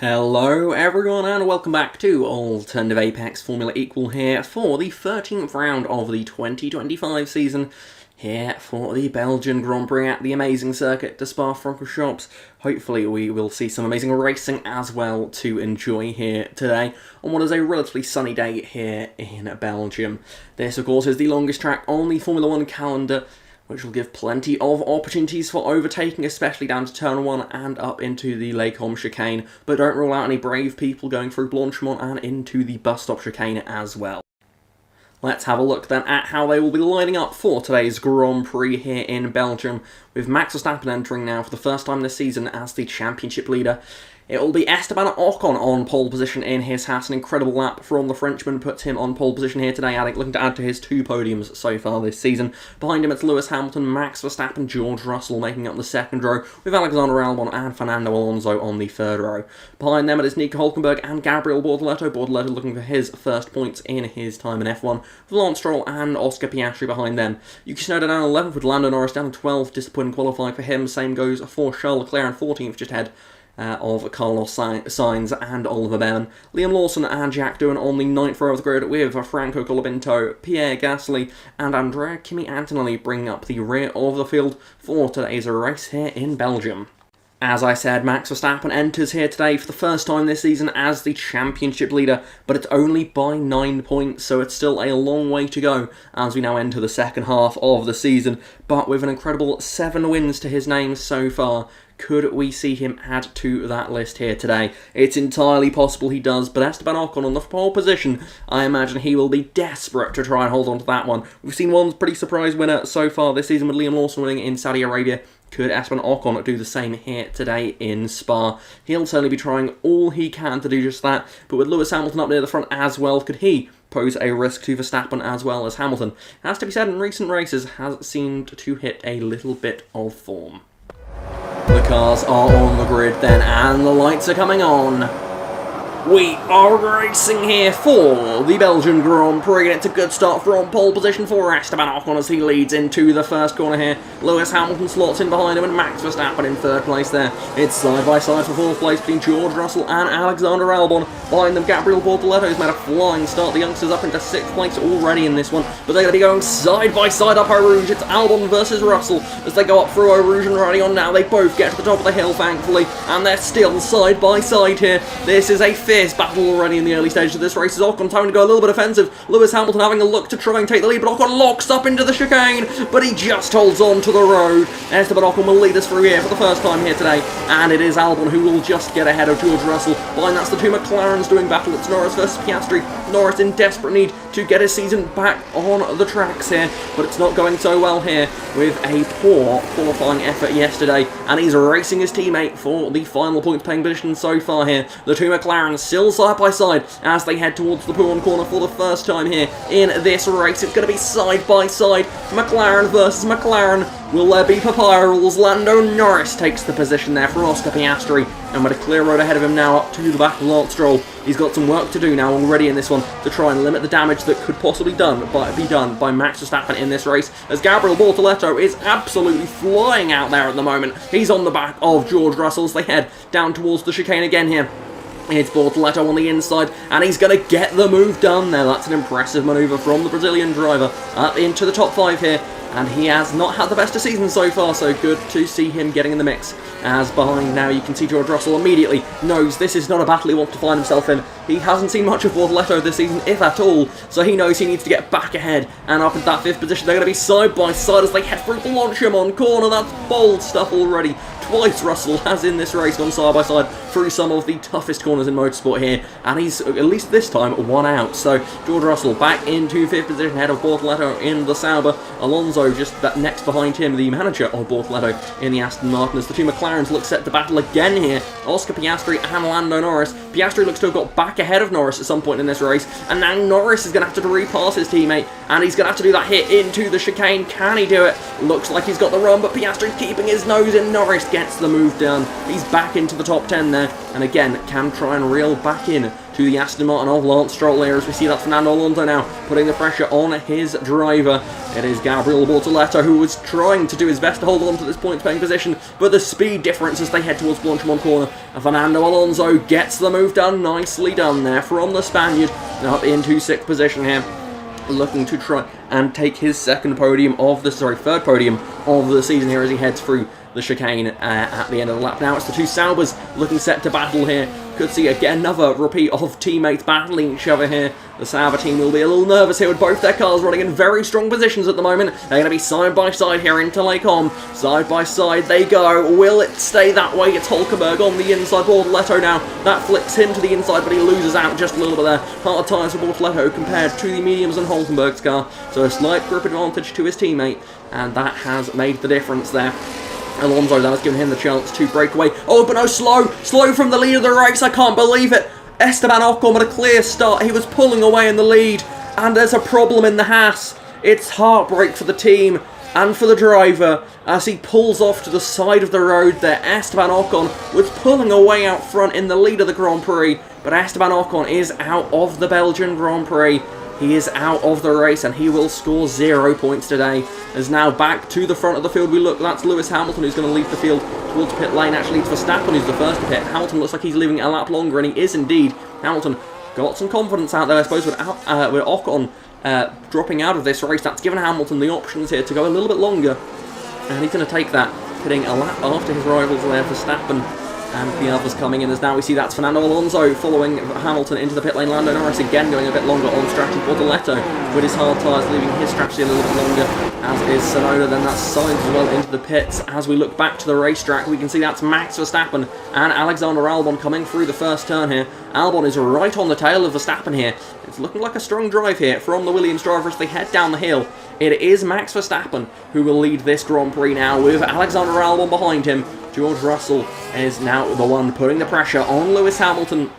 Hello everyone and welcome back to Alternative Apex Formula Equal here for the 13th round of the 2025 season here for the Belgian Grand Prix at the amazing circuit de Spa-Francorchamps. Hopefully we will see some amazing racing as well to enjoy here today on what is a relatively sunny day here in Belgium. This of course is the longest track on the Formula 1 calendar, which will give plenty of opportunities for overtaking, especially down to turn 1 and up into the Les Combes chicane, but don't rule out any brave people going through Blanchimont and into the bus stop chicane as well. Let's have a look then at how they will be lining up for today's Grand Prix here in Belgium, with Max Verstappen entering now for the first time this season as the championship leader. It will be Esteban Ocon on pole position in his hat. An incredible lap from the Frenchman puts him on pole position here today, looking to add to his 2 podiums so far this season. Behind him it's Lewis Hamilton, Max Verstappen, George Russell making up the second row, with Alexander Albon and Fernando Alonso on the third row. Behind them it is Nico Hülkenberg and Gabriel Bortoleto. Bortoleto looking for his first points in his time in F1, with Lance Stroll and Oscar Piastri behind them. Yuki Tsunoda down 11th with Lando Norris down 12th, disappointing qualifying for him. Same goes for Charles Leclerc in 14th, just ahead of Carlos Sainz and Oliver Behrman. Liam Lawson and Jack Doohan on the 9th row of the grid, with Franco Colapinto, Pierre Gasly and Andrea Kimi Antonelli bringing up the rear of the field for today's race here in Belgium. As I said, Max Verstappen enters here today for the first time this season as the championship leader, but it's only by 9 points, so it's still a long way to go as we now enter the second half of the season. But with an incredible 7 wins to his name so far, could we see him add to that list here today? It's entirely possible he does, but Esteban Ocon on the pole position, I imagine he will be desperate to try and hold on to that one. We've seen one pretty surprise winner so far this season with Liam Lawson winning in Saudi Arabia. Could Esteban Ocon do the same here today in Spa? He'll certainly be trying all he can to do just that, but with Lewis Hamilton up near the front as well, could he pose a risk to Verstappen as well as Hamilton? Has to be said, in recent races has seemed to hit a little bit of form. The cars are on the grid then, and the lights are coming on. We are racing here for the Belgian Grand Prix, and it's a good start from pole position for Esteban Ocon as he leads into the first corner here. Lewis Hamilton slots in behind him, and Max Verstappen in third place there. It's side by side for fourth place between George Russell and Alexander Albon. Behind them, Gabriel Bortoleto has made a flying start. The youngsters up into 6th place already in this one, but they're going to be going side by side up Eau Rouge. It's Albon versus Russell as they go up through Eau Rouge and riding on now. They both get to the top of the hill, thankfully, and they're still side by side here. This is a fierce battle already in the early stages of this race, as Ocon trying to go a little bit offensive. Lewis Hamilton having a look to try and take the lead, but Ocon locks up into the chicane, but he just holds on to the road. Esteban Ocon will lead us through here for the first time here today, and it is Albon who will just get ahead of George Russell. Behind that's the 2 McLarens doing battle. It's Norris versus Piastri. Norris in desperate need to get his season back on the tracks here, but it's not going so well here with a poor qualifying effort yesterday, and he's racing his teammate for the final points paying position so far here. The 2 McLarens still side by side as they head towards the Pouhon corner for the first time here in this race. It's going to be side by side, McLaren versus McLaren. Will there be papaya rules? Lando Norris takes the position there for Oscar Piastri, and with a clear road ahead of him now up to the back of Lance Stroll. He's got some work to do now already in this one to try and limit the damage that could possibly be done by Max Verstappen in this race, as Gabriel Bortoleto is absolutely flying out there at the moment. He's on the back of George Russell as they head down towards the chicane again here. It's Bortoleto on the inside, and he's going to get the move done there. That's an impressive manoeuvre from the Brazilian driver up into the top 5 here. And he has not had the best of seasons so far, so good to see him getting in the mix. As behind now you can see George Russell immediately knows this is not a battle he wants to find himself in. He hasn't seen much of Bortoleto this season, if at all, so he knows he needs to get back ahead. And up into that 5th position, they're going to be side by side as they head through Blanchimont corner. That's bold stuff already. Twice Russell has in this race gone side by side through some of the toughest corners in motorsport here, and he's, at least this time, 1 out. So George Russell back into 5th position ahead of Bortoleto in the Sauber. Alonso just that next behind him, the manager of Bortoleto in the Aston Martin, as the 2 McLarens look set to battle again here. Oscar Piastri and Lando Norris. Piastri looks to have got back ahead of Norris at some point in this race, and now Norris is going to have to repass his teammate, and he's going to have to do that hit into the chicane. Can he do it? Looks like he's got the run, but Piastri keeping his nose in. Norris gets the move done. He's back into the top 10 there, and again can try and reel back in to the Aston Martin of Lance Stroll here, as we see that Fernando Alonso now putting the pressure on his driver. It is Gabriel Bortoleto who was trying to do his best to hold on to this point-paying position, but the speed difference as they head towards Blanchimont corner, and Fernando Alonso gets the move done. Nicely done there from the Spaniard, up into 6th position here, looking to try and take his third podium of the season here as he heads through the chicane at the end of the lap. Now it's the two Saubers looking set to battle here. Could see again another repeat of teammates battling each other here. The Sauber team will be a little nervous here with both their cars running in very strong positions at the moment. They're going to be side by side here into Lake Om. Side by side they go. Will it stay that way? It's Hulkenberg on the inside. Bortoleto now. That flicks him to the inside, but he loses out just a little bit there. Hard tyres for Bortoleto compared to the mediums and Hulkenberg's car. So a slight grip advantage to his teammate, and that has made the difference there. Alonso, that has given him the chance to break away. Oh, but no, slow from the lead of the race. I can't believe it. Esteban Ocon with a clear start. He was pulling away in the lead, and there's a problem in the Haas. It's heartbreak for the team and for the driver as he pulls off to the side of the road there. Esteban Ocon was pulling away out front in the lead of the Grand Prix, but Esteban Ocon is out of the Belgian Grand Prix. He is out of the race, and he will score 0 points today. As now back to the front of the field we look. That's Lewis Hamilton who's going to leave the field towards pit lane. Actually, it's Verstappen who's the first to pit. Hamilton looks like he's leaving a lap longer, and he is indeed. Hamilton got some confidence out there, I suppose, with Ocon dropping out of this race. That's given Hamilton the options here to go a little bit longer, and he's going to take that, pitting a lap after his rivals there, Verstappen and the others coming in. As now we see that's Fernando Alonso following Hamilton into the pit lane. Lando Norris again going a bit longer on strategy. Bortoleto with his hard tyres leaving his strategy a little bit longer, as is Tsunoda. Then that's Sainz as well into the pits. As we look back to the racetrack, we can see that's Max Verstappen and Alexander Albon coming through the first turn here. Albon is right on the tail of Verstappen here. It's looking like a strong drive here from the Williams driver as they head down the hill. It is Max Verstappen who will lead this Grand Prix now, with Alexander Albon behind him. George Russell is now the one putting the pressure on Lewis Hamilton.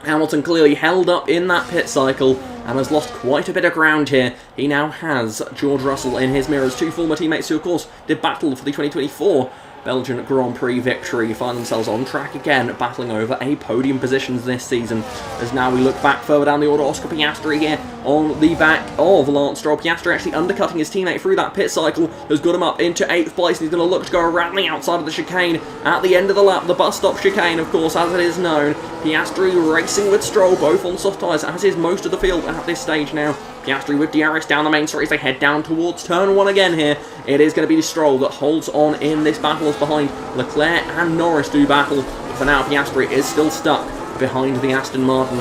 Hamilton clearly held up in that pit cycle and has lost quite a bit of ground here. He now has George Russell in his mirrors. Two former teammates who, of course, did battle for the 2024 Belgian Grand Prix victory find themselves on track again, battling over a podium positions this season. As now we look back further down the order, Oscar Piastri here on the back of Lance Stroll. Piastri actually undercutting his teammate through that pit cycle has got him up into 8th place, and he's going to look to go around the outside of the chicane at the end of the lap, the bus stop chicane, of course, as it is known. Piastri racing with Stroll, both on soft tyres, as is most of the field at this stage now. Piastri with DRS down the main straight as they head down towards turn 1 again here. It is going to be Stroll that holds on in this battle, as behind Leclerc and Norris do battle. But for now, Piastri is still stuck behind the Aston Martin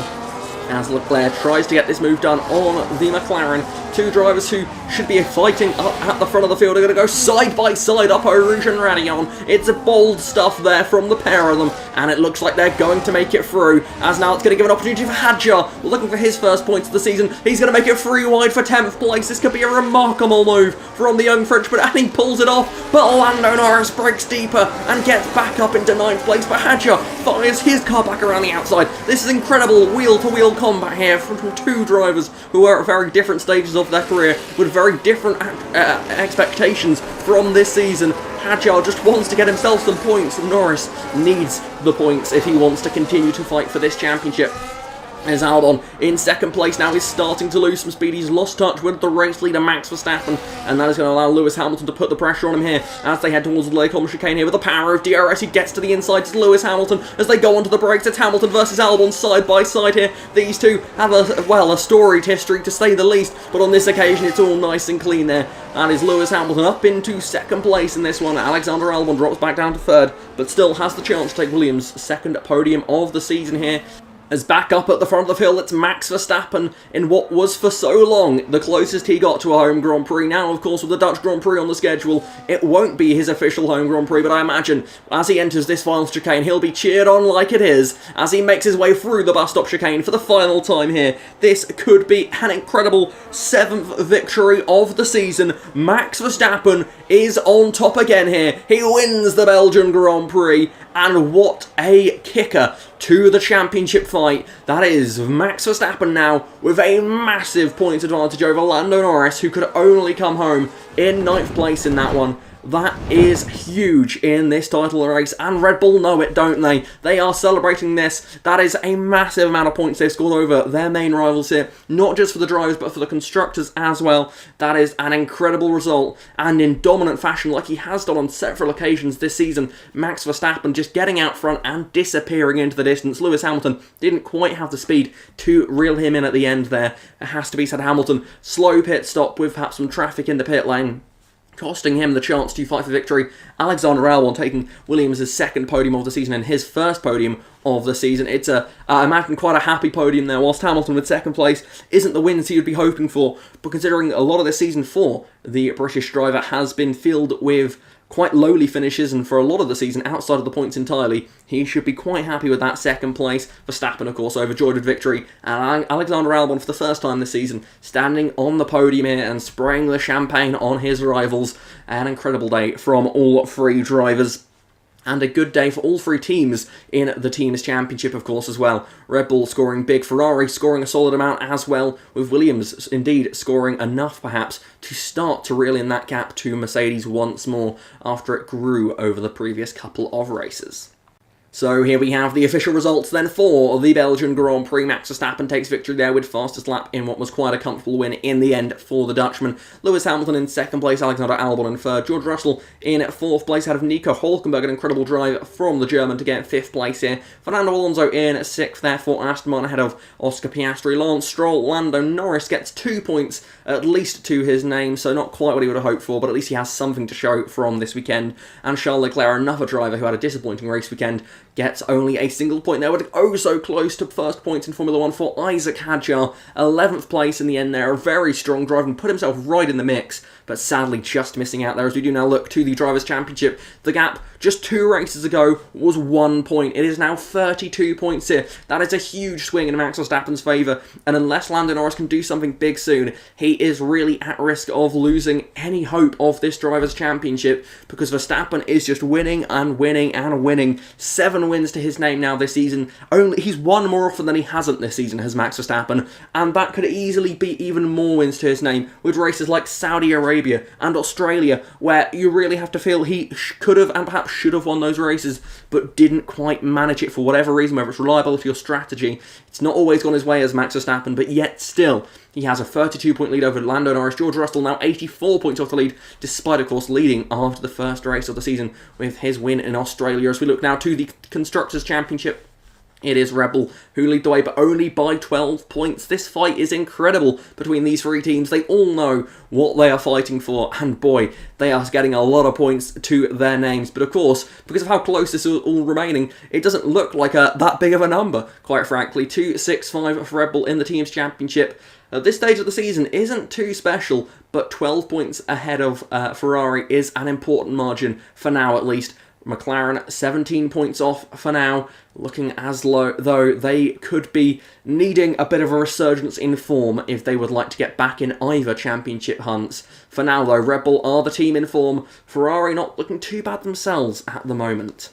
as Leclerc tries to get this move done on the McLaren. Two drivers who should be fighting up at the front of the field are going to go side by side up Eau Rouge and Raidillon. It's a bold stuff there from the pair of them, and it looks like they're going to make it through, as now it's going to give an opportunity for Hadjar, looking for his first points of the season. He's going to make it 3 wide for 10th place. This could be a remarkable move from the young Frenchman, and he pulls it off, but Lando Norris breaks deeper and gets back up into 9th place, but Hadjar fires his car back around the outside. This is incredible wheel-to-wheel combat here from two drivers who are at very different stages of their career with very different expectations from this season. Hadjar just wants to get himself some points, and Norris needs the points if he wants to continue to fight for this championship. As Albon in 2nd place now is starting to lose some speed. He's lost touch with the race leader Max Verstappen, and that is going to allow Lewis Hamilton to put the pressure on him here as they head towards the Lake Om chicane here with the power of DRS. He gets to the inside. It's Lewis Hamilton as they go onto the brakes. It's Hamilton versus Albon side by side here. These two have a storied history to say the least, but on this occasion it's all nice and clean there. That is Lewis Hamilton up into 2nd place in this one. Alexander Albon drops back down to 3rd, but still has the chance to take Williams' 2nd podium of the season here. As back up at the front of the field, it's Max Verstappen in what was for so long the closest he got to a home Grand Prix. Now, of course, with the Dutch Grand Prix on the schedule, it won't be his official home Grand Prix, but I imagine as he enters this final chicane, he'll be cheered on like it is as he makes his way through the bus stop chicane for the final time here. This could be an incredible 7th victory of the season. Max Verstappen is on top again here. He wins the Belgian Grand Prix, and what a kicker to the championship fight. That is Max Verstappen now with a massive points advantage over Lando Norris, who could only come home in 9th place in that one. That is huge in this title race, and Red Bull know it, don't they? They are celebrating this. That is a massive amount of points they've scored over their main rivals here, not just for the drivers, but for the constructors as well. That is an incredible result, and in dominant fashion, like he has done on several occasions this season, Max Verstappen just getting out front and disappearing into the distance. Lewis Hamilton didn't quite have the speed to reel him in at the end there. It has to be said, Hamilton, slow pit stop with perhaps some traffic in the pit lane, costing him the chance to fight for victory. Alexander Albon taking Williams' second podium of the season and his first podium of the season. It's I imagine quite a happy podium there, whilst Hamilton with second place isn't the wins he would be hoping for, but considering a lot of this season for the British driver has been filled with quite lowly finishes, and for a lot of the season outside of the points entirely, he should be quite happy with that second place. Verstappen, of course, overjoyed with victory, and Alexander Albon for the first time this season standing on the podium here and spraying the champagne on his rivals. An incredible day from all three drivers. And a good day for all three teams in the Teams' Championship, of course, as well. Red Bull scoring big, Ferrari scoring a solid amount as well, with Williams indeed scoring enough, perhaps, to start to reel in that gap to Mercedes once more after it grew over the previous couple of races. So here we have the official results then for the Belgian Grand Prix. Max Verstappen takes victory there with fastest lap in what was quite a comfortable win in the end for the Dutchman. Lewis Hamilton in second place, Alexander Albon in third, George Russell in fourth place ahead of Nico Hülkenberg, an incredible drive from the German to get fifth place here. Fernando Alonso in sixth there for Aston Martin ahead of Oscar Piastri. Lance Stroll, Lando Norris gets 2 points at least to his name, so not quite what he would have hoped for, but at least he has something to show from this weekend. And Charles Leclerc, another driver who had a disappointing race weekend, gets only a single point there, but oh so close to first points in Formula 1 for Isaac Hadjar. 11th place in the end there, a very strong drive and put himself right in the mix, but sadly just missing out there as we do now look to the Drivers' Championship. The gap just 2 races ago was 1 point. It is now 32 points here. That is a huge swing in Max Verstappen's favour, and unless Lando Norris can do something big soon, he is really at risk of losing any hope of this Drivers' Championship, because Verstappen is just winning and winning and winning. 7 wins to his name now this season. He's won more often than he hasn't this season, has Max Verstappen, and that could easily be even more wins to his name with races like Saudi Arabia and Australia, where you really have to feel he could have and perhaps should have won those races, but didn't quite manage it for whatever reason, whether it's reliability or strategy. It's not always gone his way as Max Verstappen, but yet still, he has a 32-point lead over Lando Norris. George Russell now 84 points off the lead, despite, of course, leading after the first race of the season with his win in Australia. As we look now to the Constructors' Championship, it is Red Bull who lead the way, but only by 12 points. This fight is incredible between these three teams. They all know what they are fighting for, and boy, they are getting a lot of points to their names. But of course, because of how close this is all remaining, it doesn't look like that big of a number, quite frankly. 2-6-5 for Red Bull in the Teams' Championship. At this stage of the season isn't too special, but 12 points ahead of Ferrari is an important margin, for now at least. McLaren 17 points off for now, looking as though they could be needing a bit of a resurgence in form if they would like to get back in either championship hunts. For now though, Red Bull are the team in form, Ferrari not looking too bad themselves at the moment.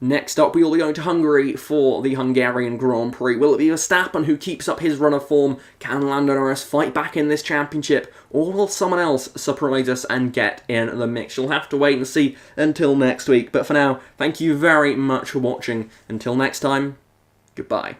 Next up, we will be going to Hungary for the Hungarian Grand Prix. Will it be Verstappen who keeps up his run of form? Can Lando Norris fight back in this championship? Or will someone else surprise us and get in the mix? You'll have to wait and see until next week. But for now, thank you very much for watching. Until next time, goodbye.